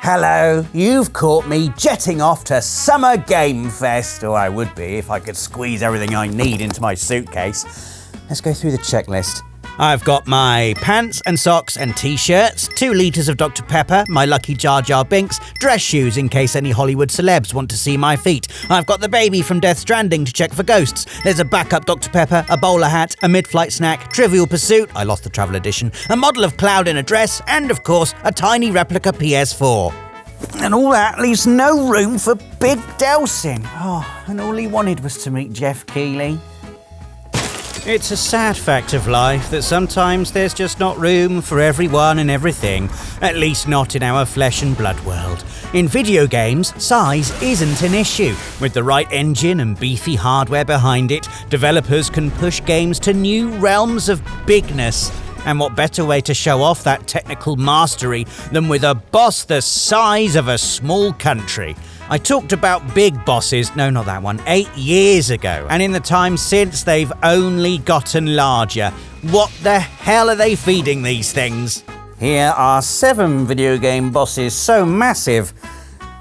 Hello, you've caught me jetting off to Summer Game Fest, or I would be if I could squeeze everything I need into my suitcase. Let's go through the checklist. I've got my pants and socks and t-shirts, 2 litres of Dr. Pepper, my lucky Jar Jar Binks, dress shoes in case any Hollywood celebs want to see my feet. I've got the baby from Death Stranding to check for ghosts. There's a backup Dr. Pepper, a bowler hat, a mid-flight snack, Trivial Pursuit, I lost the travel edition, a model of Cloud in a dress, and of course, a tiny replica PS4. And all that leaves no room for Big Delsin. Oh, and all he wanted was to meet Jeff Keighley. It's a sad fact of life that sometimes there's just not room for everyone and everything, at least not in our flesh and blood world. In video games, size isn't an issue. With the right engine and beefy hardware behind it, developers can push games to new realms of bigness. And what better way to show off that technical mastery than with a boss the size of a small country? I talked about big bosses, no, not that one, 8 years ago, and in the time since they've only gotten larger. What the hell are they feeding these things? Here are 7 video game bosses so massive,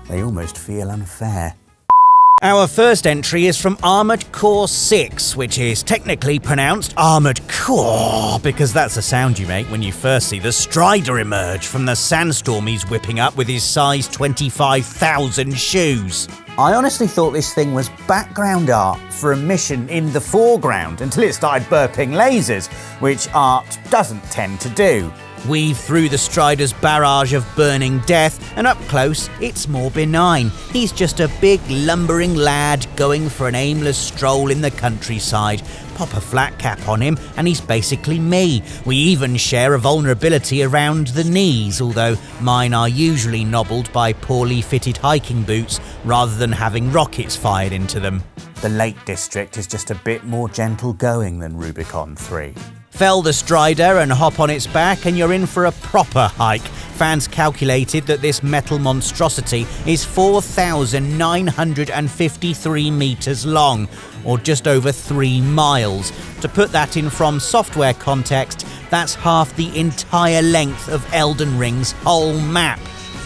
they almost feel unfair. Our first entry is from Armoured Core 6, which is technically pronounced Armoured Core, because that's the sound you make when you first see the Strider emerge from the sandstorm he's whipping up with his size 25,000 shoes. I honestly thought this thing was background art for a mission in the foreground until it started burping lasers, which art doesn't tend to do. Weave through the Strider's barrage of burning death, and up close, it's more benign. He's just a big lumbering lad going for an aimless stroll in the countryside. Pop a flat cap on him, and he's basically me. We even share a vulnerability around the knees, although mine are usually nobbled by poorly fitted hiking boots rather than having rockets fired into them. The Lake District is just a bit more gentle going than Rubicon 3. Fell the Strider and hop on its back and you're in for a proper hike. Fans calculated that this metal monstrosity is 4,953 metres long, or just over 3 miles. To put that in From Software context, that's half the entire length of Elden Ring's whole map.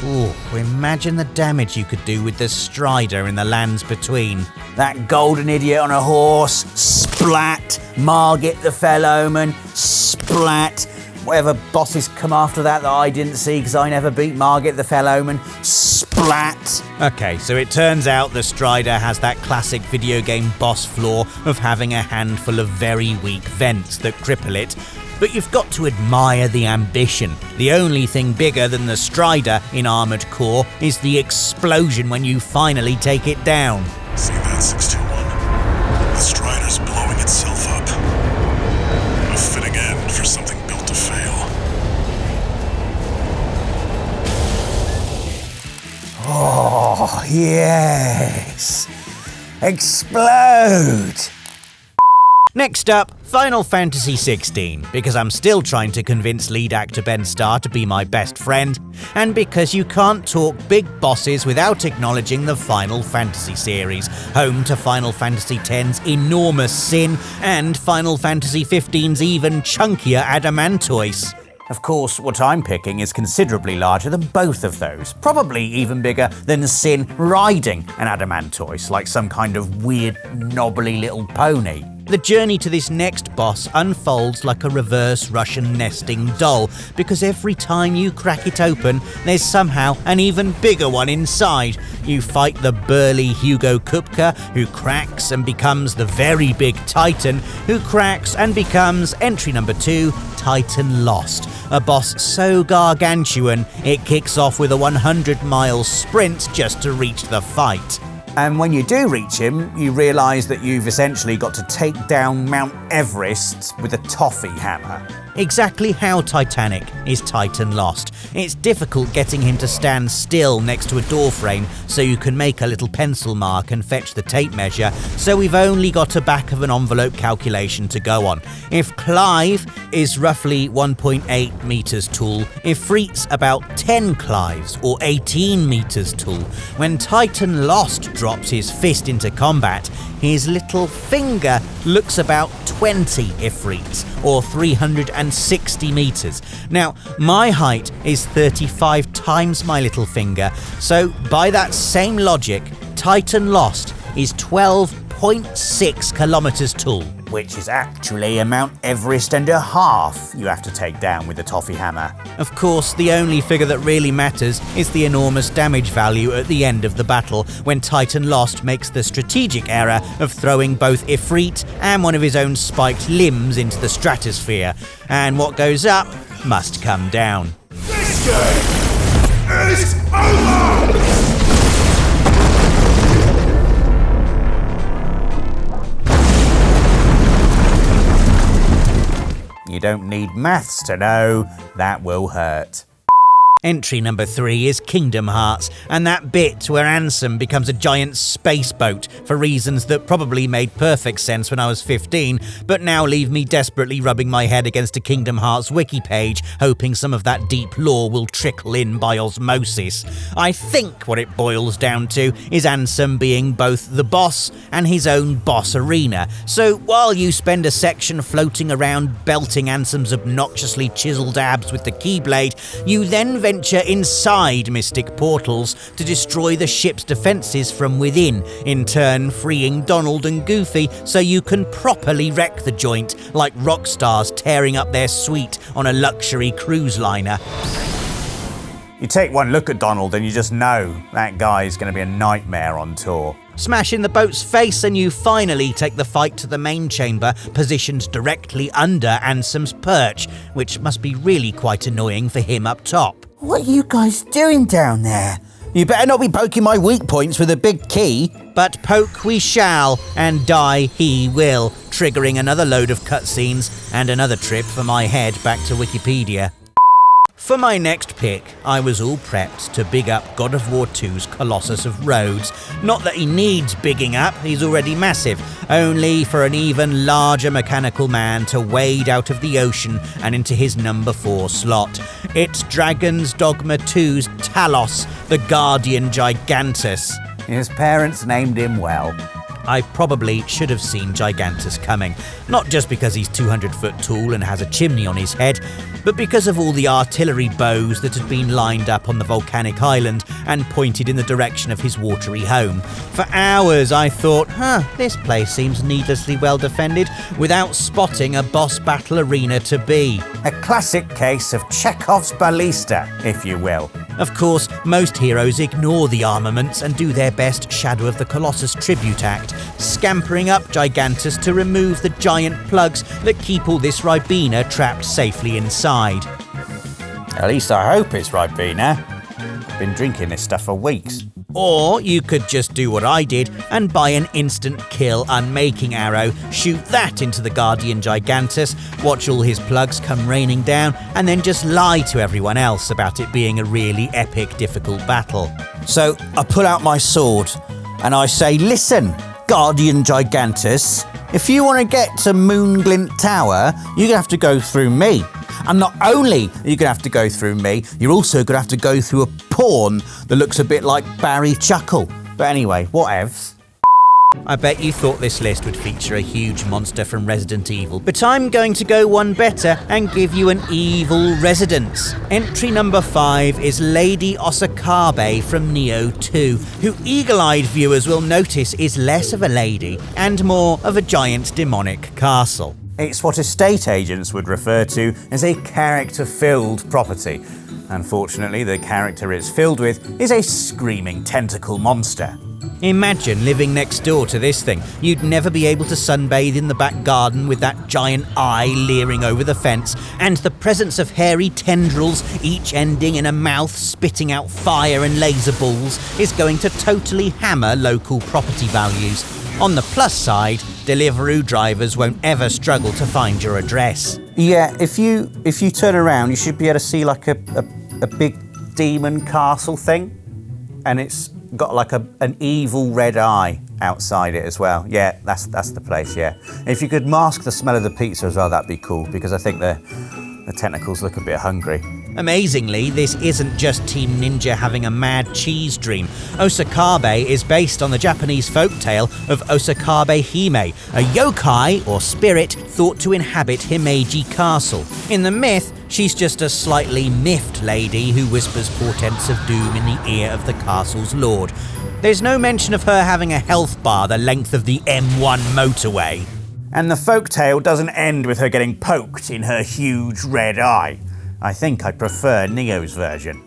Ooh, imagine the damage you could do with the Strider in the lands between. That golden idiot on a horse, splat. Margit the Fell Omen, splat. Whatever bosses come after that I didn't see because I never beat Margit the Fell Omen, splat. Okay, so it turns out the Strider has that classic video game boss flaw of having a handful of very weak vents that cripple it. But you've got to admire the ambition. The only thing bigger than the Strider in Armoured Core is the explosion when you finally take it down. See that, 621? The Strider's blowing itself up. A fitting end for something built to fail. Oh, yes! Explode! Next up, Final Fantasy XVI, because I'm still trying to convince lead actor Ben Starr to be my best friend, and because you can't talk big bosses without acknowledging the Final Fantasy series, home to Final Fantasy X's enormous sin and Final Fantasy XV's even chunkier Adamantoise. Of course, what I'm picking is considerably larger than both of those, probably even bigger than Sin riding an Adamantoise like some kind of weird, knobbly little pony. The journey to this next boss unfolds like a reverse Russian nesting doll, because every time you crack it open, there's somehow an even bigger one inside. You fight the burly Hugo Kupka, who cracks and becomes the very big Titan, who cracks and becomes entry number 2, Titan Lost, a boss so gargantuan it kicks off with a 100-mile sprint just to reach the fight. And when you do reach him, you realise that you've essentially got to take down Mount Everest with a toffee hammer. Exactly how titanic is Titan Lost? It's difficult getting him to stand still next to a door frame so you can make a little pencil mark and fetch the tape measure, so we've only got a back of an envelope calculation to go on. If Clive is roughly 1.8 metres tall, Ifrit's about 10 Clives or 18 metres tall. When Titan Lost drops his fist into combat, his little finger looks about 20 Ifrits or 350 160 meters. Now, my height is 35 times my little finger, so by that same logic, Titan Lost is 12.6 kilometers tall, which is actually a Mount Everest and a half you have to take down with the toffee hammer. Of course, the only figure that really matters is the enormous damage value at the end of the battle, when Titan Lost makes the strategic error of throwing both Ifrit and one of his own spiked limbs into the stratosphere. And what goes up must come down. This game is over! You don't need maths to know that will hurt. Entry number 3 is Kingdom Hearts, and that bit where Ansem becomes a giant space boat for reasons that probably made perfect sense when I was 15, but now leave me desperately rubbing my head against a Kingdom Hearts wiki page, hoping some of that deep lore will trickle in by osmosis. I think what it boils down to is Ansem being both the boss and his own boss arena. So while you spend a section floating around belting Ansem's obnoxiously chiseled abs with the Keyblade, you then venture inside mystic portals to destroy the ship's defences from within, in turn freeing Donald and Goofy so you can properly wreck the joint like rock stars tearing up their suite on a luxury cruise liner. You take one look at Donald and you just know that guy's going to be a nightmare on tour. Smash in the boat's face and you finally take the fight to the main chamber, positioned directly under Ansem's perch, which must be really quite annoying for him up top. What are you guys doing down there? You better not be poking my weak points with a big key. But poke we shall, and die he will, triggering another load of cutscenes and another trip for my head back to Wikipedia. For my next pick, I was all prepped to big up God of War 2's Colossus of Rhodes. Not that he needs bigging up, he's already massive, only for an even larger mechanical man to wade out of the ocean and into his number 4 slot. It's Dragon's Dogma 2's Talos, the Guardian Gigantus. His parents named him well. I probably should have seen Gigantus coming, not just because he's 200 foot tall and has a chimney on his head, but because of all the artillery bows that had been lined up on the volcanic island and pointed in the direction of his watery home. For hours I thought, this place seems needlessly well defended, without spotting a boss battle arena to be. A classic case of Chekhov's ballista, if you will. Of course, most heroes ignore the armaments and do their best Shadow of the Colossus tribute act, scampering up Gigantus to remove the giant plugs that keep all this Ribena trapped safely inside. At least I hope it's Ribena. I've been drinking this stuff for weeks. Or you could just do what I did and buy an instant kill unmaking arrow, shoot that into the Guardian Gigantus, watch all his plugs come raining down, and then just lie to everyone else about it being a really epic, difficult battle. So I pull out my sword and I say, listen, Guardian Gigantus, if you want to get to Moonglint Tower, you're going to have to go through me. And not only are you going to have to go through me, you're also going to have to go through a pawn that looks a bit like Barry Chuckle. But anyway, whatevs. I bet you thought this list would feature a huge monster from Resident Evil, but I'm going to go one better and give you an evil residence. Entry number 5 is Lady Osakabe from Neo 2, who eagle-eyed viewers will notice is less of a lady and more of a giant demonic castle. It's what estate agents would refer to as a character-filled property. Unfortunately, the character it's filled with is a screaming tentacle monster. Imagine living next door to this thing. You'd never be able to sunbathe in the back garden with that giant eye leering over the fence, and the presence of hairy tendrils, each ending in a mouth spitting out fire and laser balls, is going to totally hammer local property values. On the plus side, Deliveroo drivers won't ever struggle to find your address. Yeah, if you turn around, you should be able to see like a big demon castle thing, and it's got like an evil red eye outside it as well. Yeah, that's the place. Yeah, if you could mask the smell of the pizza as well, that'd be cool, because I think the tentacles look a bit hungry. Amazingly, this isn't just Team Ninja having a mad cheese dream. Osakabe is based on the Japanese folktale of Osakabe Hime, a yokai or spirit thought to inhabit Himeji Castle. In the myth, she's just a slightly miffed lady who whispers portents of doom in the ear of the castle's lord. There's no mention of her having a health bar the length of the M1 motorway. And the folktale doesn't end with her getting poked in her huge red eye. I think I prefer Neo's version.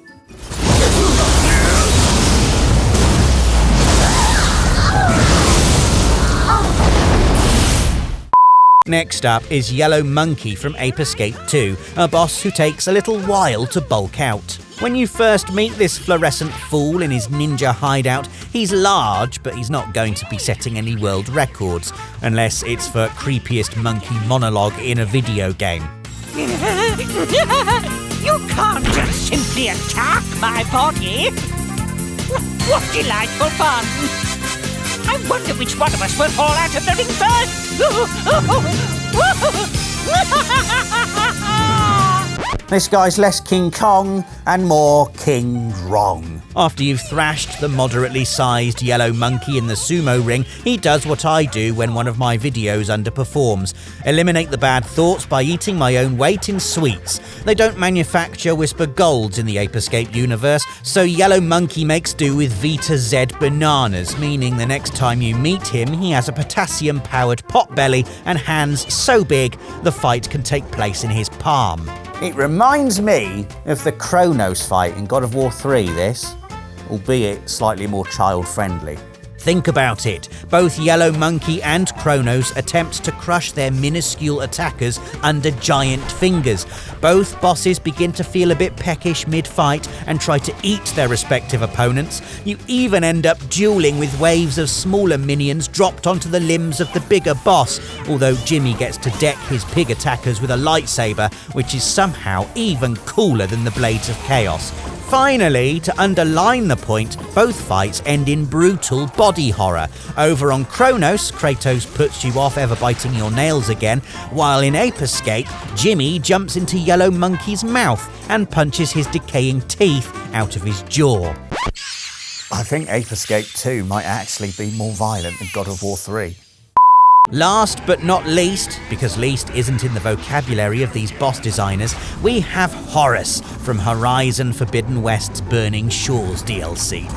Next up is Yellow Monkey from Ape Escape 2, a boss who takes a little while to bulk out. When you first meet this fluorescent fool in his ninja hideout, he's large, but he's not going to be setting any world records, unless it's for creepiest monkey monologue in a video game. You can't just simply attack my body. What delightful fun! I wonder which one of us will fall out of the ring first. This guy's less King Kong and more King Wrong. After you've thrashed the moderately sized yellow monkey in the sumo ring, he does what I do when one of my videos underperforms. Eliminate the bad thoughts by eating my own weight in sweets. They don't manufacture Whisper Golds in the Ape Escape universe, so Yellow Monkey makes do with Vita Z bananas, meaning the next time you meet him, he has a potassium-powered potbelly and hands so big the fight can take place in his palm. It reminds me of the Kronos fight in God of War 3, this, albeit slightly more child-friendly. Think about it. Both Yellow Monkey and Kronos attempt to crush their minuscule attackers under giant fingers. Both bosses begin to feel a bit peckish mid-fight and try to eat their respective opponents. You even end up dueling with waves of smaller minions dropped onto the limbs of the bigger boss, although Jimmy gets to deck his pig attackers with a lightsaber, which is somehow even cooler than the Blades of Chaos. Finally, to underline the point, both fights end in brutal body horror. Over on Kronos, Kratos puts you off ever biting your nails again, while in Ape Escape, Jimmy jumps into Yellow Monkey's mouth and punches his decaying teeth out of his jaw. I think Ape Escape 2 might actually be more violent than God of War 3. Last but not least, because least isn't in the vocabulary of these boss designers, we have Horus from Horizon Forbidden West's Burning Shores DLC.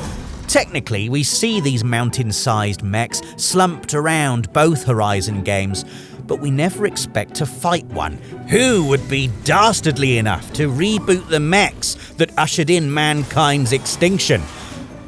Technically, we see these mountain-sized mechs slumped around both Horizon games, but we never expect to fight one. Who would be dastardly enough to reboot the mechs that ushered in mankind's extinction?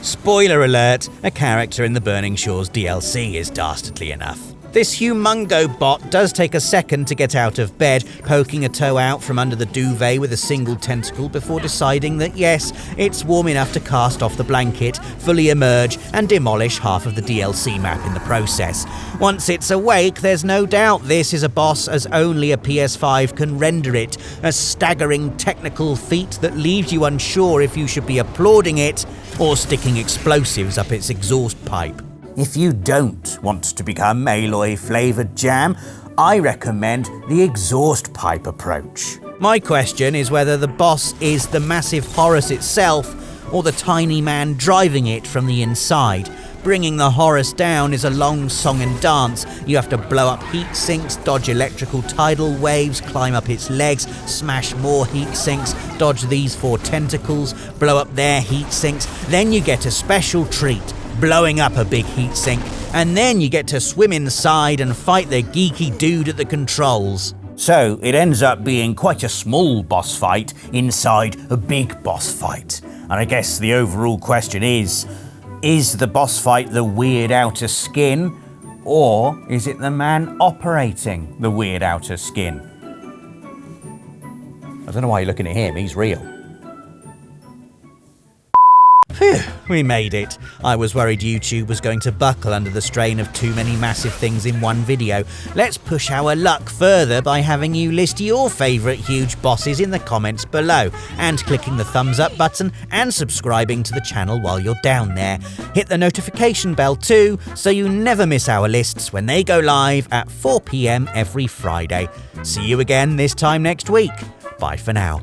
Spoiler alert, a character in the Burning Shores DLC is dastardly enough. This humongo bot does take a second to get out of bed, poking a toe out from under the duvet with a single tentacle before deciding that yes, it's warm enough to cast off the blanket, fully emerge and demolish half of the DLC map in the process. Once it's awake, there's no doubt this is a boss as only a PS5 can render it, a staggering technical feat that leaves you unsure if you should be applauding it or sticking explosives up its exhaust pipe. If you don't want to become Aloy-flavoured jam, I recommend the exhaust pipe approach. My question is whether the boss is the massive Horus itself or the tiny man driving it from the inside. Bringing the Horus down is a long song and dance. You have to blow up heat sinks, dodge electrical tidal waves, climb up its legs, smash more heat sinks, dodge these 4 tentacles, blow up their heat sinks. Then you get a special treat, blowing up a big heat sink, and then you get to swim inside and fight the geeky dude at the controls. So it ends up being quite a small boss fight inside a big boss fight. And I guess the overall question is the boss fight the weird outer skin, or is it the man operating the weird outer skin? I don't know why you're looking at him, he's real. Phew, we made it. I was worried YouTube was going to buckle under the strain of too many massive things in one video. Let's push our luck further by having you list your favourite huge bosses in the comments below, and clicking the thumbs up button and subscribing to the channel while you're down there. Hit the notification bell too, so you never miss our lists when they go live at 4 PM every Friday. See you again this time next week. Bye for now.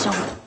song.